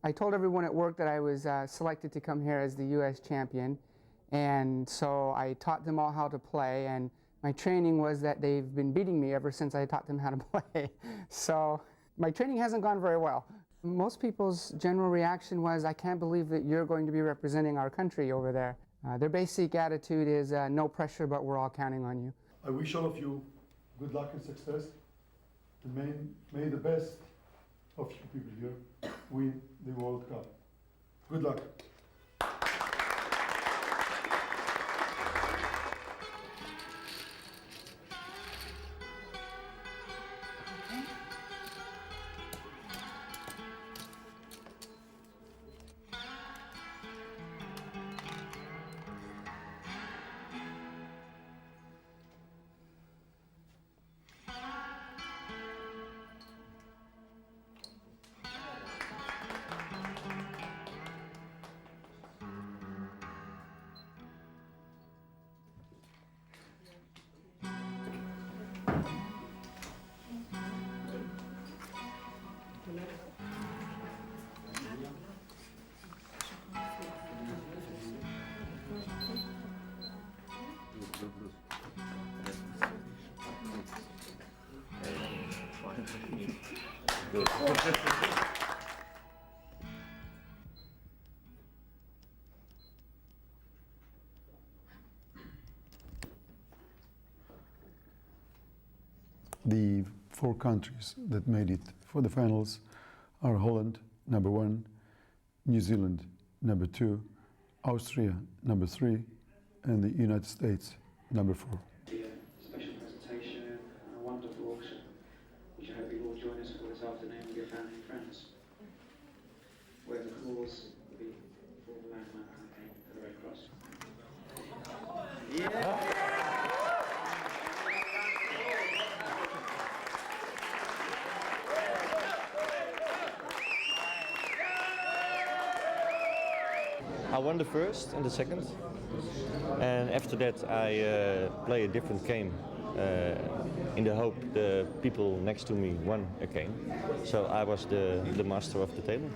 I told everyone at work that I was selected to come here as the U.S. champion, and so I taught them all how to play, and my training was that they've been beating me ever since I taught them how to play. So my training hasn't gone very well. Most people's general reaction was, I can't believe that you're going to be representing our country over there. Their basic attitude is no pressure, but we're all counting on you. I wish all of you good luck and success, and may the best of you people here win the World Cup. Good luck. The 4 countries that made it for the finals are Holland, number 1, New Zealand, number 2, Austria, number 3, and the United States, number 4. Special presentation and a wonderful auction, which I hope you all join us for this afternoon with your family and friends. Where the cause will be for the Landmark campaign for the Red Cross. I won the first and the second, and after that I play a different game in the hope the people next to me won a game. So I was the master of the table.